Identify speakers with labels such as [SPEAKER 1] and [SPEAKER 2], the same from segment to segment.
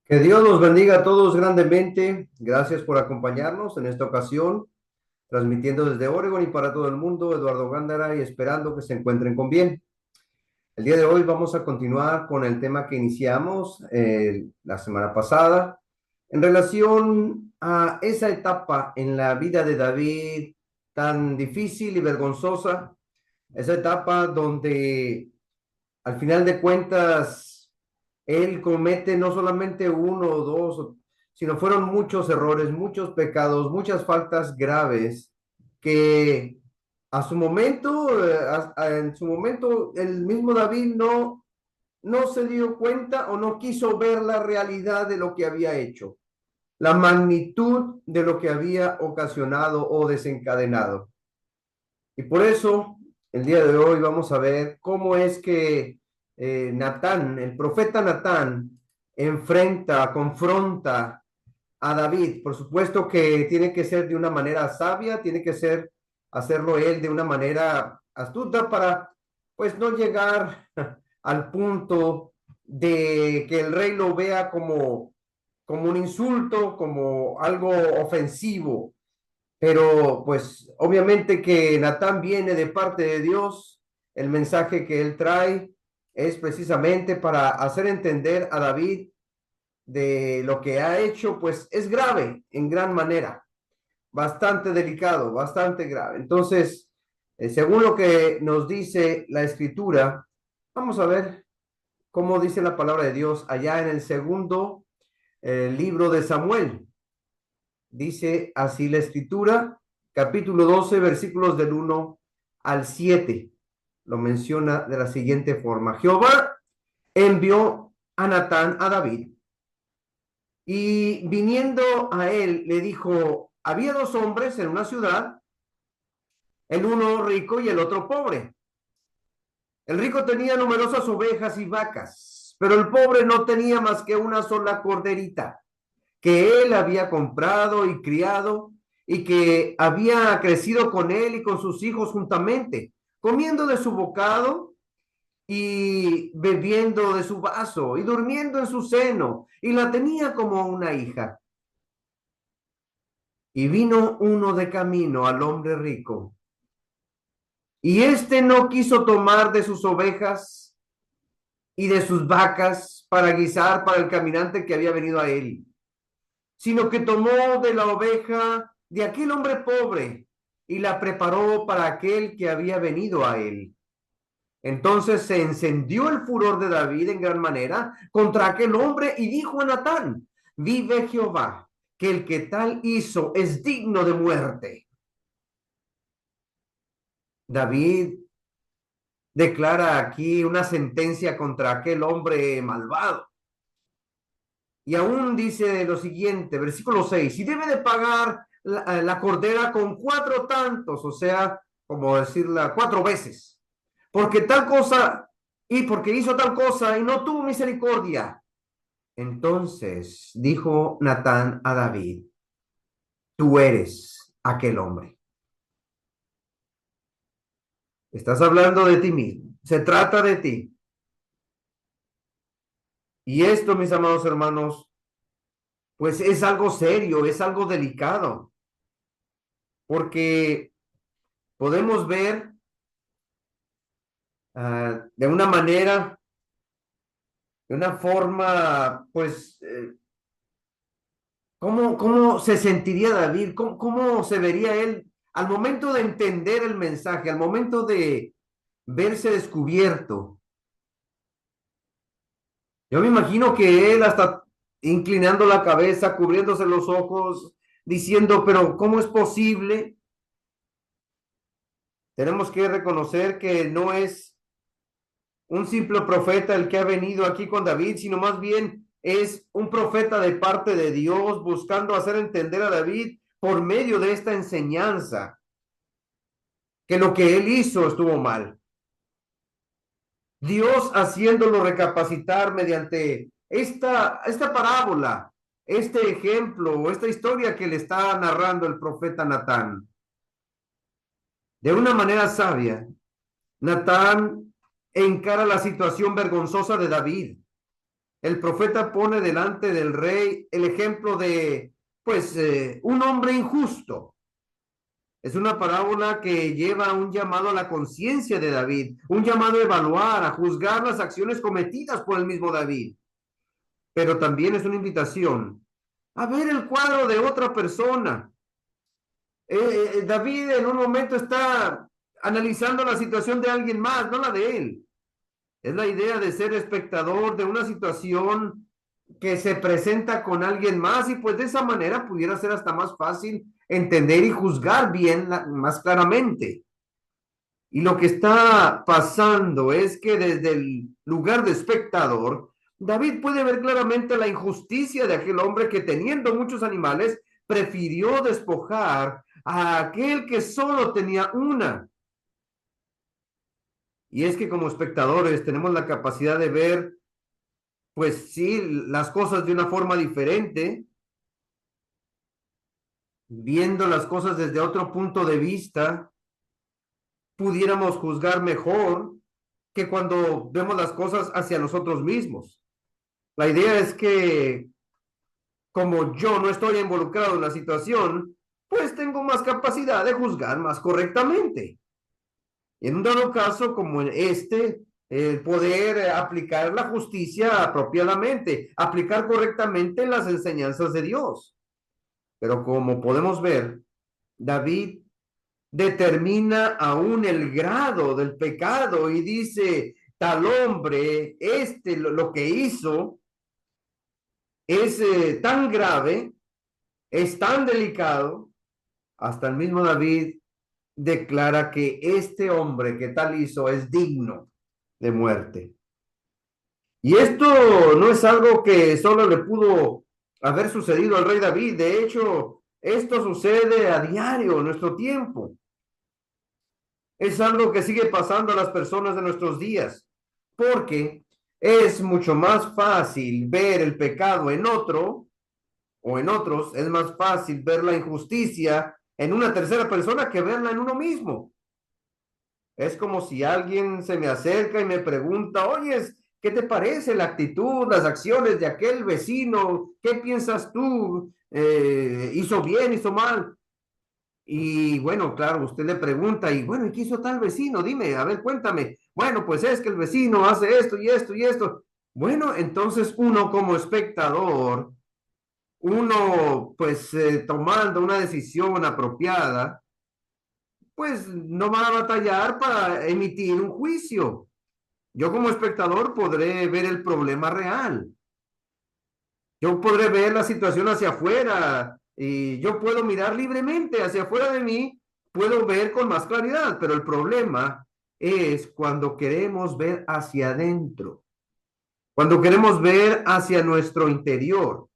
[SPEAKER 1] Que Dios los bendiga a todos grandemente. Gracias por acompañarnos en esta ocasión, transmitiendo desde Oregon y para todo el mundo, Eduardo Gándara, y esperando que se encuentren con bien. El día de hoy vamos a continuar con el tema que iniciamos la semana pasada en relación a esa etapa en la vida de David tan difícil y vergonzosa, esa etapa donde al final de cuentas, él comete no solamente uno o dos, sino fueron muchos errores, muchos pecados, muchas faltas graves que a su momento, en su momento, el mismo David no se dio cuenta o no quiso ver la realidad de lo que había hecho, la magnitud de lo que había ocasionado o desencadenado. Y por eso, el día de hoy vamos a ver cómo es que Natán, el profeta Natán, confronta a David. Por supuesto que tiene que ser de una manera sabia, tiene que ser hacerlo él de una manera astuta para, pues, no llegar al punto de que el rey lo vea como un insulto, como algo ofensivo. Pero pues obviamente que Natán viene de parte de Dios, el mensaje que él trae es precisamente para hacer entender a David de lo que ha hecho, pues es grave en gran manera, bastante delicado, bastante grave. Entonces, según lo que nos dice la escritura, vamos a ver cómo dice la palabra de Dios allá en el segundo libro de Samuel. Dice así la escritura, capítulo 12 versículos del 1 al 7. Lo menciona de la siguiente forma. Jehová envió a Natán a David y viniendo a él le dijo, había dos hombres en una ciudad, el uno rico y el otro pobre. El rico tenía numerosas ovejas y vacas, pero el pobre no tenía más que una sola corderita que él había comprado y criado y que había crecido con él y con sus hijos juntamente, comiendo de su bocado y bebiendo de su vaso y durmiendo en su seno, y la tenía como una hija. Y vino uno de camino al hombre rico, y éste no quiso tomar de sus ovejas y de sus vacas para guisar para el caminante que había venido a él, sino que tomó de la oveja de aquel hombre pobre y la preparó para aquel que había venido a él. Entonces se encendió el furor de David en gran manera contra aquel hombre y dijo a Natán, vive Jehová, que el que tal hizo es digno de muerte. David declara aquí una sentencia contra aquel hombre malvado. Y aún dice lo siguiente, versículo 6, y debe de pagar la cordera con cuatro tantos, o sea, como decirla, cuatro veces, porque tal cosa, y porque hizo tal cosa y no tuvo misericordia. Entonces dijo Natán a David, tú eres aquel hombre. Estás hablando de ti mismo, se trata de ti. Y esto, mis amados hermanos, pues es algo serio, es algo delicado, porque podemos ver de una manera, de una forma, pues, ¿cómo se sentiría David? ¿Cómo se vería él al momento de entender el mensaje, al momento de verse descubierto? Yo me imagino que él hasta inclinando la cabeza, cubriéndose los ojos, diciendo, pero ¿cómo es posible? Tenemos que reconocer que no es un simple profeta el que ha venido aquí con David, sino más bien es un profeta de parte de Dios buscando hacer entender a David por medio de esta enseñanza que lo que él hizo estuvo mal. Dios haciéndolo recapacitar mediante esta parábola, este ejemplo, esta historia que le está narrando el profeta Natán. De una manera sabia, Natán encara la situación vergonzosa de David el profeta pone delante del rey el ejemplo de, pues, un hombre injusto. Es una parábola que lleva un llamado a la conciencia de David, un llamado a evaluar, a juzgar las acciones cometidas por el mismo David. Pero también es una invitación a ver el cuadro de otra persona. David en un momento está analizando la situación de alguien más, no la de él. Es la idea de ser espectador de una situación que se presenta con alguien más y pues de esa manera pudiera ser hasta más fácil entender y juzgar bien más claramente. Y lo que está pasando es que desde el lugar de espectador, David puede ver claramente la injusticia de aquel hombre que teniendo muchos animales, prefirió despojar a aquel que solo tenía una. Y es que como espectadores tenemos la capacidad de ver, pues sí, las cosas de una forma diferente, viendo las cosas desde otro punto de vista, pudiéramos juzgar mejor que cuando vemos las cosas hacia nosotros mismos. La idea es que como yo no estoy involucrado en la situación, pues tengo más capacidad de juzgar más correctamente. En un dado caso como en este, el poder aplicar la justicia apropiadamente, aplicar correctamente las enseñanzas de Dios. Pero como podemos ver, David determina aún el grado del pecado y dice, tal hombre, lo que hizo es tan grave, es tan delicado, hasta el mismo David declara que este hombre que tal hizo es digno de muerte. Y esto no es algo que solo le pudo haber sucedido al rey David. De hecho, esto sucede a diario en nuestro tiempo. Es algo que sigue pasando a las personas de nuestros días, porque es mucho más fácil ver el pecado en otro o en otros, es más fácil ver la injusticia en una tercera persona que verla en uno mismo. Es como si alguien se me acerca y me pregunta, oye, ¿qué te parece la actitud, las acciones de aquel vecino? ¿Qué piensas tú? ¿Hizo bien, hizo mal? Y bueno, claro, usted le pregunta, y bueno, ¿y qué hizo tal vecino? Dime, a ver, cuéntame. Bueno, pues es que el vecino hace esto y esto y esto. Bueno, entonces uno como espectador, uno pues tomando una decisión apropiada, pues no va a batallar para emitir un juicio. Yo como espectador podré ver el problema real. Yo podré ver la situación hacia afuera y yo puedo mirar libremente hacia afuera de mí, puedo ver con más claridad, pero el problema es cuando queremos ver hacia adentro, cuando queremos ver hacia nuestro interior.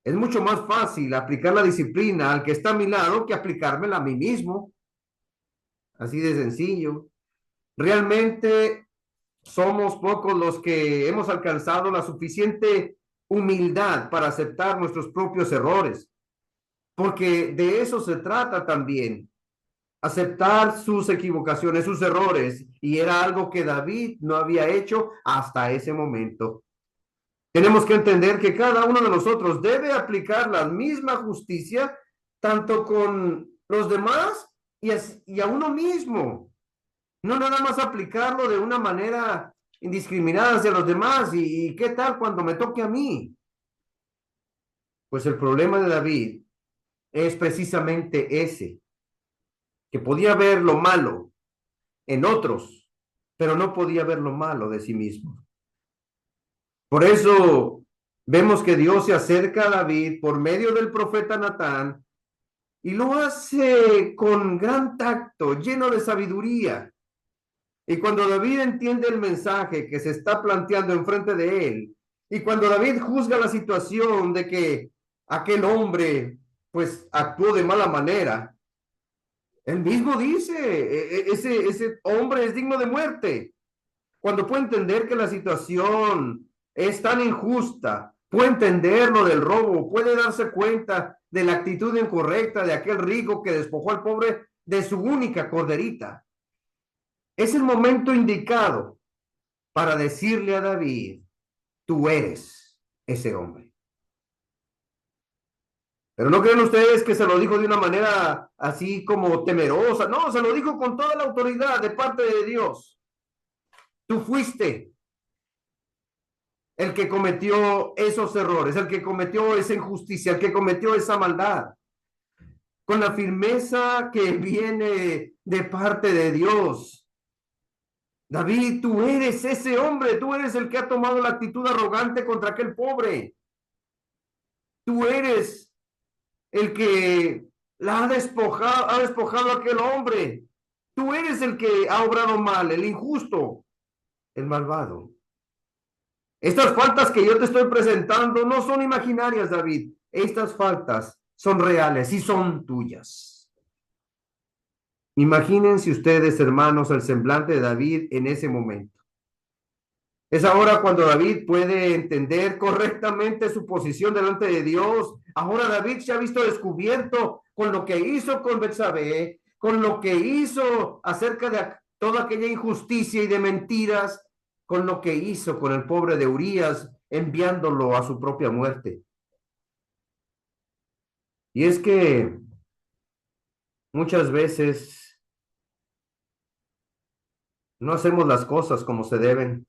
[SPEAKER 1] Es mucho más fácil aplicar la disciplina al que está a mi lado que aplicármela a mí mismo. Así de sencillo. Realmente somos pocos los que hemos alcanzado la suficiente humildad para aceptar nuestros propios errores, porque de eso se trata también, aceptar sus equivocaciones, sus errores, y era algo que David no había hecho hasta ese momento. Tenemos que entender que cada uno de nosotros debe aplicar la misma justicia tanto con los demás y a uno mismo. No nada más aplicarlo de una manera indiscriminada hacia los demás. ¿Y qué tal cuando me toque a mí? Pues el problema de David es precisamente ese, que podía ver lo malo en otros, pero no podía ver lo malo de sí mismo. Por eso vemos que Dios se acerca a David por medio del profeta Natán y lo hace con gran tacto, lleno de sabiduría. Y cuando David entiende el mensaje que se está planteando enfrente de él, y cuando David juzga la situación de que aquel hombre pues actuó de mala manera, él mismo dice, ese hombre es digno de muerte. Cuando puede entender que la situación es tan injusta, puede entender lo del robo, puede darse cuenta de la actitud incorrecta de aquel rico que despojó al pobre de su única corderita. Es el momento indicado para decirle a David, tú eres ese hombre. Pero no creen ustedes que se lo dijo de una manera así como temerosa. No, se lo dijo con toda la autoridad de parte de Dios. Tú fuiste el que cometió esos errores, el que cometió esa injusticia, el que cometió esa maldad. Con la firmeza que viene de parte de Dios. David, tú eres ese hombre, tú eres el que ha tomado la actitud arrogante contra aquel pobre. Tú eres el que la ha despojado a aquel hombre. Tú eres el que ha obrado mal, el injusto, el malvado. Estas faltas que yo te estoy presentando no son imaginarias, David. Estas faltas son reales y son tuyas. Imagínense ustedes, hermanos, el semblante de David en ese momento. Es ahora cuando David puede entender correctamente su posición delante de Dios. Ahora David se ha visto descubierto con lo que hizo con Betsabé, con lo que hizo acerca de toda aquella injusticia y de mentiras, con lo que hizo con el pobre de Urías, enviándolo a su propia muerte. Y es que muchas veces no hacemos las cosas como se deben.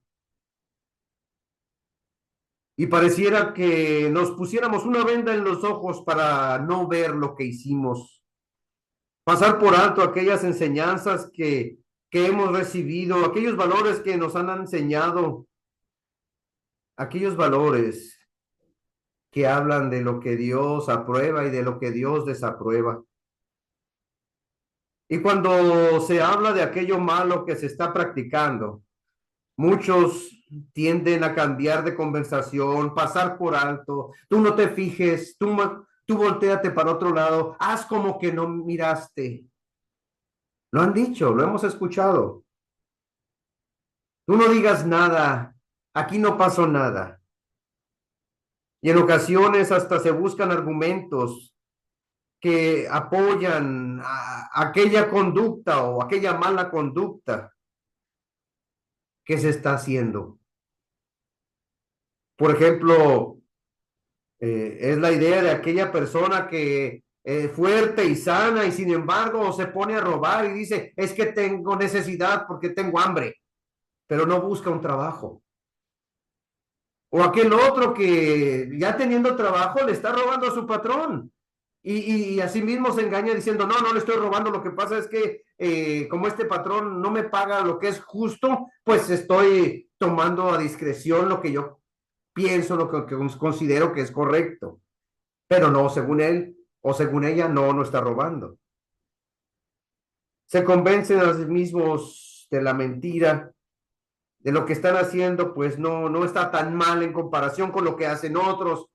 [SPEAKER 1] Y pareciera que nos pusiéramos una venda en los ojos para no ver lo que hicimos, pasar por alto aquellas enseñanzas que hemos recibido, aquellos valores que nos han enseñado, aquellos valores que hablan de lo que Dios aprueba y de lo que Dios desaprueba. Y cuando se habla de aquello malo que se está practicando, muchos tienden a cambiar de conversación, pasar por alto, tú no te fijes, tú volteate para otro lado, haz como que no miraste. Lo han dicho, lo hemos escuchado. Tú no digas nada, aquí no pasó nada. Y en ocasiones hasta se buscan argumentos que apoyan aquella conducta o aquella mala conducta que se está haciendo. Por ejemplo, es la idea de aquella persona que es fuerte y sana y sin embargo se pone a robar y dice, es que tengo necesidad porque tengo hambre, pero no busca un trabajo. O aquel otro que ya teniendo trabajo le está robando a su patrón y así mismo se engaña diciendo, no, no le estoy robando, lo que pasa es que como este patrón no me paga lo que es justo, pues estoy tomando a discreción lo que yo pienso, lo que considero que es correcto. Pero no, según él o según ella, no, no está robando. Se convencen a sí mismos de la mentira, de lo que están haciendo, pues no está tan mal en comparación con lo que hacen otros.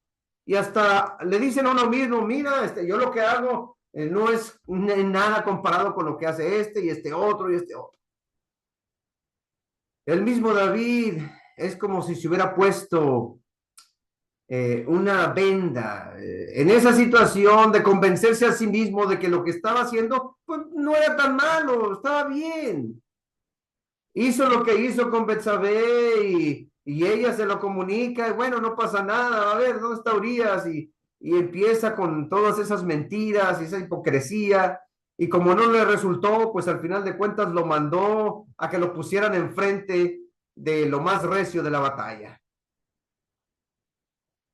[SPEAKER 1] Y hasta le dicen a uno mismo, mira, yo lo que hago no es nada comparado con lo que hace este y este otro y este otro. El mismo David es como si se hubiera puesto una venda en esa situación de convencerse a sí mismo de que lo que estaba haciendo pues, no era tan malo, estaba bien. Hizo lo que hizo con Betsabé y ella se lo comunica y bueno, no pasa nada, a ver, ¿dónde está Urías? Y empieza con todas esas mentiras y esa hipocresía y como no le resultó, pues al final de cuentas lo mandó a que lo pusieran enfrente de lo más recio de la batalla.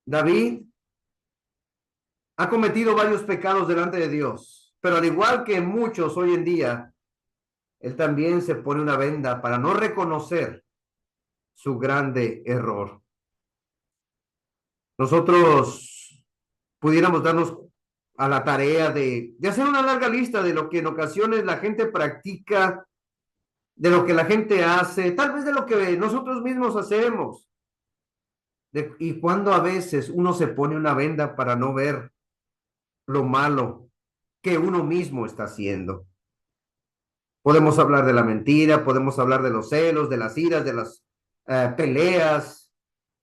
[SPEAKER 1] David ha cometido varios pecados delante de Dios, pero al igual que muchos hoy en día, él también se pone una venda para no reconocer su grande error. Nosotros pudiéramos darnos a la tarea de hacer una larga lista de lo que en ocasiones la gente practica, de lo que la gente hace, tal vez de lo que nosotros mismos hacemos. Y cuando a veces uno se pone una venda para no ver lo malo que uno mismo está haciendo. Podemos hablar de la mentira, podemos hablar de los celos, de las iras, de las peleas.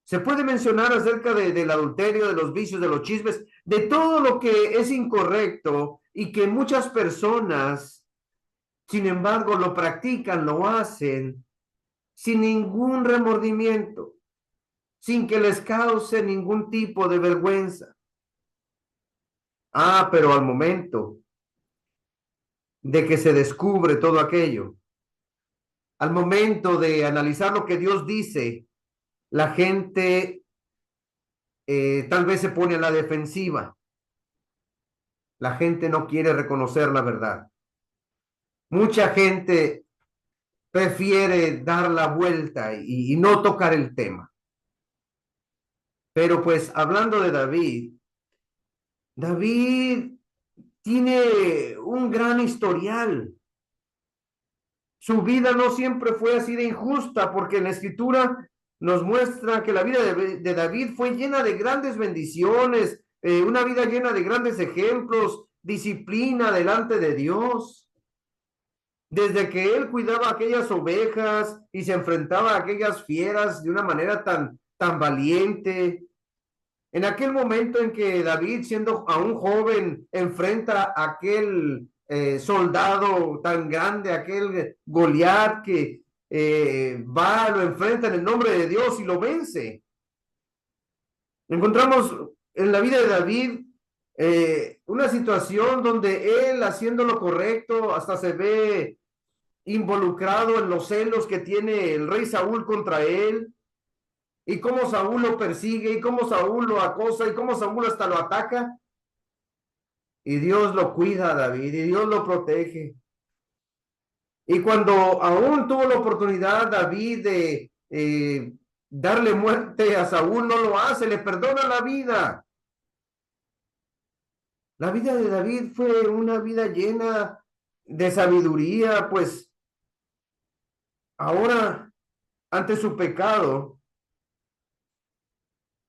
[SPEAKER 1] Se puede mencionar acerca del adulterio, de los vicios, de los chismes, de todo lo que es incorrecto y que muchas personas, sin embargo, lo practican, lo hacen sin ningún remordimiento. sin que les cause ningún tipo de vergüenza. Pero al momento de que se descubre todo aquello, al momento de analizar lo que Dios dice, la gente tal vez se pone a la defensiva. La gente no quiere reconocer la verdad. Mucha gente prefiere dar la vuelta y no tocar el tema. Pero pues hablando de David, David tiene un gran historial. Su vida no siempre fue así de injusta, porque en la escritura nos muestra que la vida de David fue llena de grandes bendiciones, una vida llena de grandes ejemplos, disciplina delante de Dios. Desde que él cuidaba aquellas ovejas y se enfrentaba a aquellas fieras de una manera tan valiente. En aquel momento en que David, siendo aún joven, enfrenta a aquel soldado tan grande, aquel Goliat que lo enfrenta en el nombre de Dios y lo vence. Encontramos en la vida de David una situación donde él, haciendo lo correcto, hasta se ve involucrado en los celos que tiene el rey Saúl contra él, y cómo Saúl lo persigue, y cómo Saúl lo acosa, y cómo Saúl hasta lo ataca. Y Dios lo cuida a David, y Dios lo protege. Y cuando aún tuvo la oportunidad David de darle muerte a Saúl, no lo hace, le perdona la vida. La vida de David fue una vida llena de sabiduría, pues ahora, ante su pecado,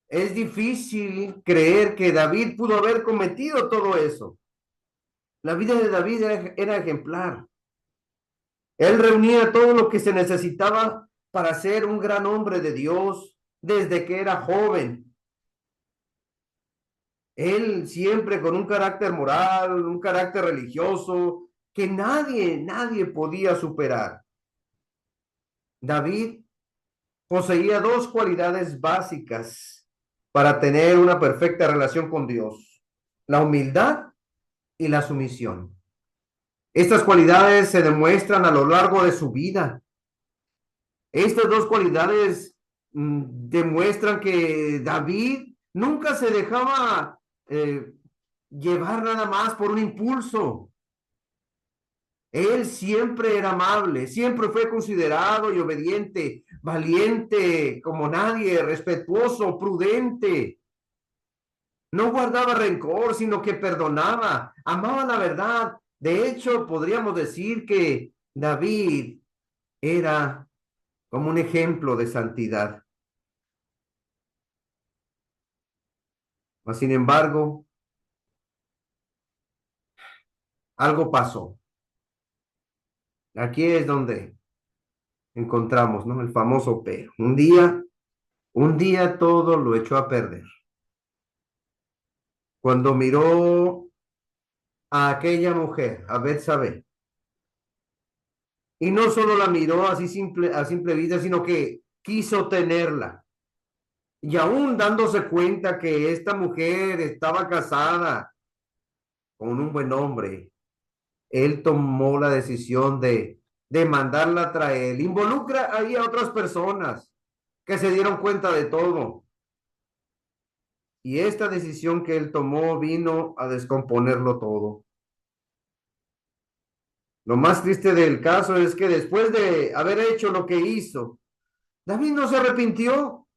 [SPEAKER 1] es difícil creer que David pudo haber cometido todo eso. La vida de David era ejemplar. Él reunía todo lo que se necesitaba para ser un gran hombre de Dios desde que era joven. Él siempre con un carácter moral, un carácter religioso que nadie podía superar. David poseía dos cualidades básicas para tener una perfecta relación con Dios: la humildad y la sumisión. Estas cualidades se demuestran a lo largo de su vida. Estas dos cualidades demuestran que David nunca se dejaba llevar nada más por un impulso. Él siempre era amable, siempre fue considerado y obediente, valiente como nadie, respetuoso, prudente. No guardaba rencor, sino que perdonaba, amaba la verdad. De hecho, podríamos decir que David era como un ejemplo de santidad. Mas, sin embargo, algo pasó. Aquí es donde encontramos, ¿no? El famoso pero. Un día todo lo echó a perder. Cuando miró a aquella mujer, a Betsabé, y no solo la miró así a simple vista, sino que quiso tenerla. Y aún dándose cuenta que esta mujer estaba casada con un buen hombre, él tomó la decisión de mandarla a traer. Involucra ahí a otras personas que se dieron cuenta de todo. Y esta decisión que él tomó vino a descomponerlo todo. Lo más triste del caso es que después de haber hecho lo que hizo, David no se arrepintió.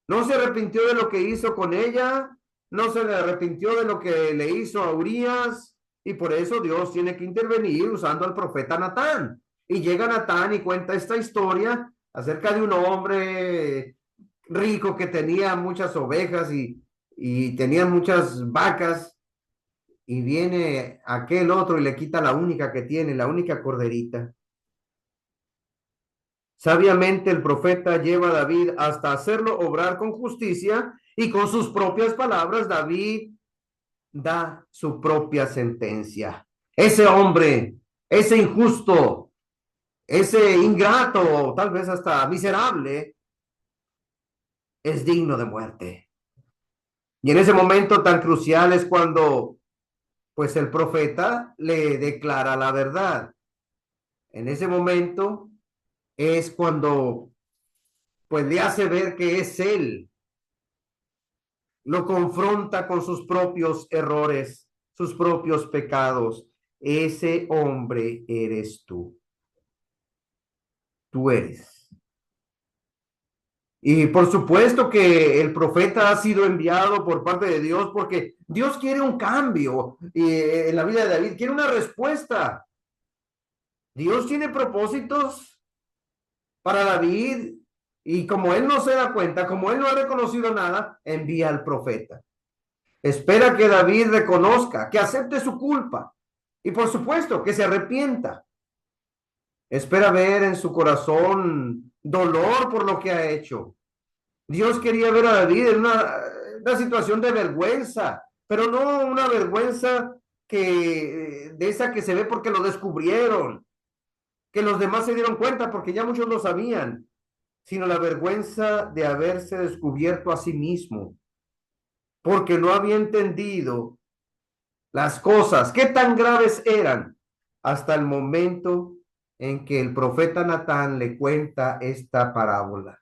[SPEAKER 1] No se arrepintió de lo que hizo con ella, no se arrepintió de lo que le hizo a Urías, y por eso Dios tiene que intervenir usando al profeta Natán. Y llega Natán y cuenta esta historia acerca de un hombre rico que tenía muchas ovejas y tenía muchas vacas, y viene aquel otro y le quita la única que tiene, la única corderita. Sabiamente el profeta lleva a David hasta hacerlo obrar con justicia, y con sus propias palabras David da su propia sentencia. Ese hombre, ese injusto, ese ingrato, tal vez hasta miserable, es digno de muerte. Y en ese momento tan crucial es cuando, pues, el profeta le declara la verdad. En ese momento es cuando, pues, le hace ver que es él, lo confronta con sus propios errores, sus propios pecados. Ese hombre eres tú eres. Y por supuesto que el profeta ha sido enviado por parte de Dios porque Dios quiere un cambio en la vida de David, quiere una respuesta. Dios tiene propósitos para David y como él no se da cuenta, como él no ha reconocido nada, envía al profeta. Espera que David reconozca, que acepte su culpa y por supuesto que se arrepienta. Espera ver en su corazón dolor por lo que ha hecho. Dios quería ver a David en una situación de vergüenza, pero no una vergüenza de esa que se ve porque lo descubrieron, que los demás se dieron cuenta porque ya muchos lo sabían, sino la vergüenza de haberse descubierto a sí mismo, porque no había entendido las cosas, qué tan graves eran, hasta el momento en que el profeta Natán le cuenta esta parábola.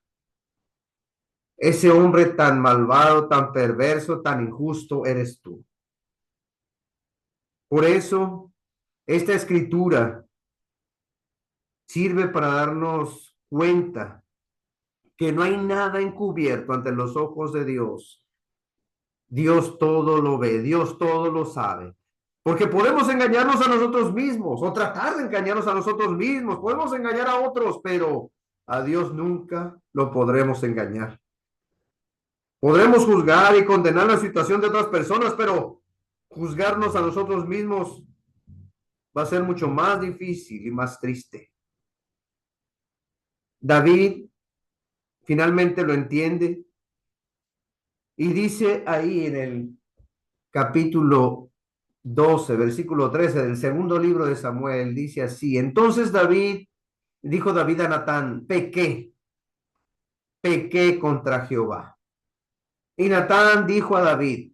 [SPEAKER 1] Ese hombre tan malvado, tan perverso, tan injusto eres tú. Por eso, esta escritura sirve para darnos cuenta que no hay nada encubierto ante los ojos de Dios. Dios todo lo ve, Dios todo lo sabe. Porque podemos engañarnos a nosotros mismos o tratar de engañarnos a nosotros mismos. Podemos engañar a otros, pero a Dios nunca lo podremos engañar. Podremos juzgar y condenar la situación de otras personas, pero juzgarnos a nosotros mismos va a ser mucho más difícil y más triste. David finalmente lo entiende y dice ahí en el capítulo 12, versículo 13 del segundo libro de Samuel, dice así: entonces dijo David a Natán, pequé contra Jehová. Y Natán dijo a David,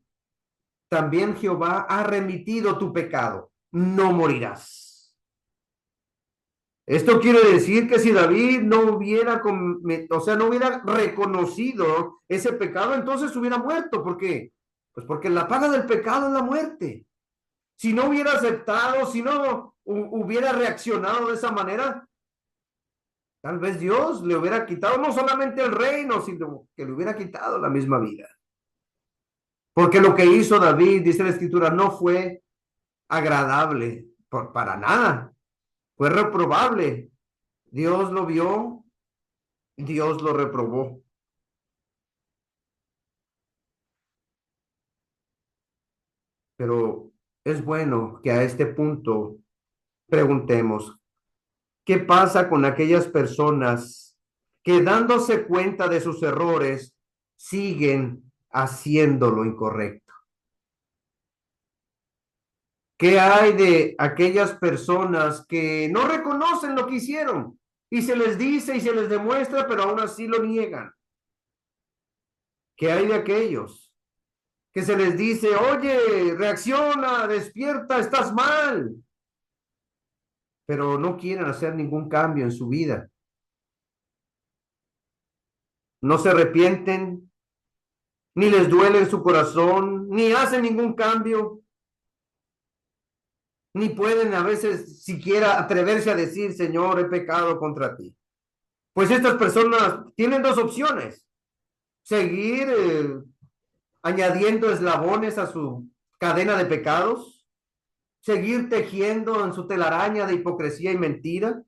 [SPEAKER 1] también Jehová ha remitido tu pecado, no morirás. Esto quiere decir que si David no hubiera, no hubiera reconocido ese pecado, entonces hubiera muerto. ¿Por qué? Pues porque la paga del pecado es la muerte. Si no hubiera aceptado, si no hubiera reaccionado de esa manera, tal vez Dios le hubiera quitado no solamente el reino, sino que le hubiera quitado la misma vida. Porque lo que hizo David, dice la escritura, no fue agradable para nada. Fue reprobable. Dios lo vio, Dios lo reprobó. Pero es bueno que a este punto preguntemos, ¿qué pasa con aquellas personas que dándose cuenta de sus errores siguen haciendo lo incorrecto? ¿Qué hay de aquellas personas que no reconocen lo que hicieron y se les dice y se les demuestra, pero aún así lo niegan? ¿Qué hay de aquellos que se les dice, oye, reacciona, despierta, estás mal, pero no quieren hacer ningún cambio en su vida? No se arrepienten, ni les duele en su corazón, ni hacen ningún cambio, ni pueden a veces siquiera atreverse a decir, Señor, he pecado contra ti. Pues estas personas tienen dos opciones: seguir añadiendo eslabones a su cadena de pecados, seguir tejiendo en su telaraña de hipocresía y mentira,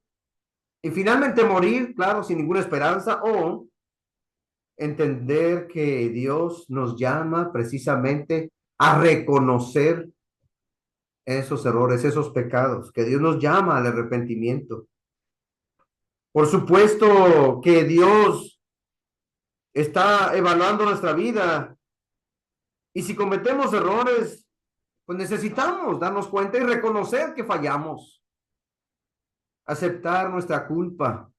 [SPEAKER 1] y finalmente morir, claro, sin ninguna esperanza, o entender que Dios nos llama precisamente a reconocer esos errores, esos pecados, que Dios nos llama al arrepentimiento. Por supuesto que Dios está evaluando nuestra vida y si cometemos errores, pues necesitamos darnos cuenta y reconocer que fallamos, aceptar nuestra culpa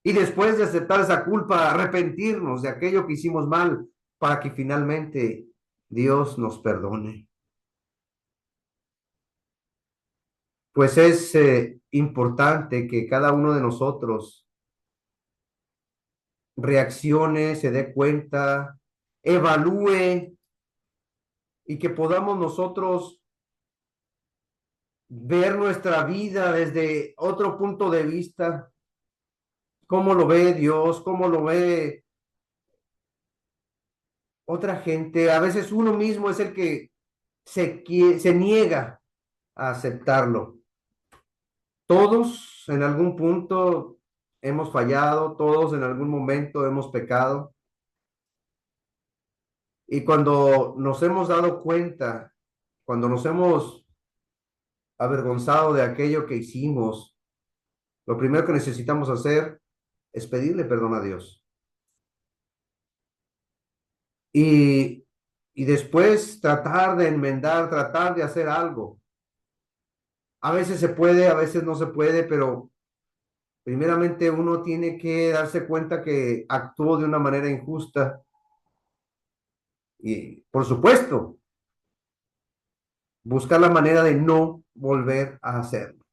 [SPEAKER 1] Y después de aceptar esa culpa, arrepentirnos de aquello que hicimos mal para que finalmente Dios nos perdone. Pues es importante que cada uno de nosotros reaccione, se dé cuenta, evalúe y que podamos nosotros ver nuestra vida desde otro punto de vista, cómo lo ve Dios, cómo lo ve otra gente. A veces uno mismo es el que se niega a aceptarlo. Todos en algún punto hemos fallado, todos en algún momento hemos pecado. Y cuando nos hemos dado cuenta, cuando nos hemos avergonzado de aquello que hicimos, lo primero que necesitamos hacer es pedirle perdón a Dios. Y, y después tratar de enmendar, tratar de hacer algo. A veces se puede, a veces no se puede, pero primeramente uno tiene que darse cuenta que actuó de una manera injusta y, por supuesto, buscar la manera de no volver a hacerlo.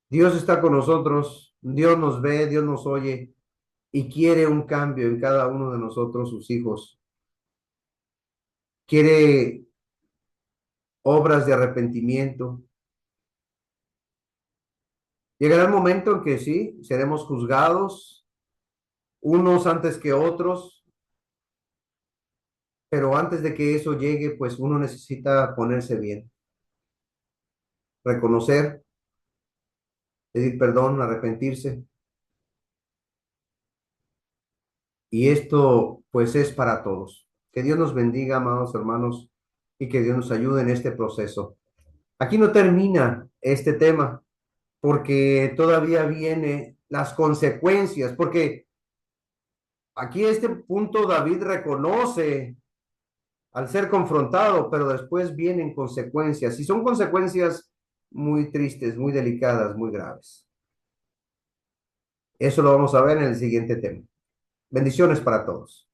[SPEAKER 1] Dios está con nosotros, Dios nos ve, Dios nos oye y quiere un cambio en cada uno de nosotros, sus hijos. Quiere obras de arrepentimiento. Llegará el momento en que sí, seremos juzgados, unos antes que otros, pero antes de que eso llegue, pues uno necesita ponerse bien, reconocer, pedir perdón, arrepentirse. Y esto, pues, es para todos. Que Dios nos bendiga, amados hermanos, y que Dios nos ayude en este proceso. Aquí no termina este tema, porque todavía vienen las consecuencias, porque aquí este punto David reconoce al ser confrontado, pero después vienen consecuencias, y son consecuencias muy tristes, muy delicadas, muy graves. Eso lo vamos a ver en el siguiente tema. Bendiciones para todos.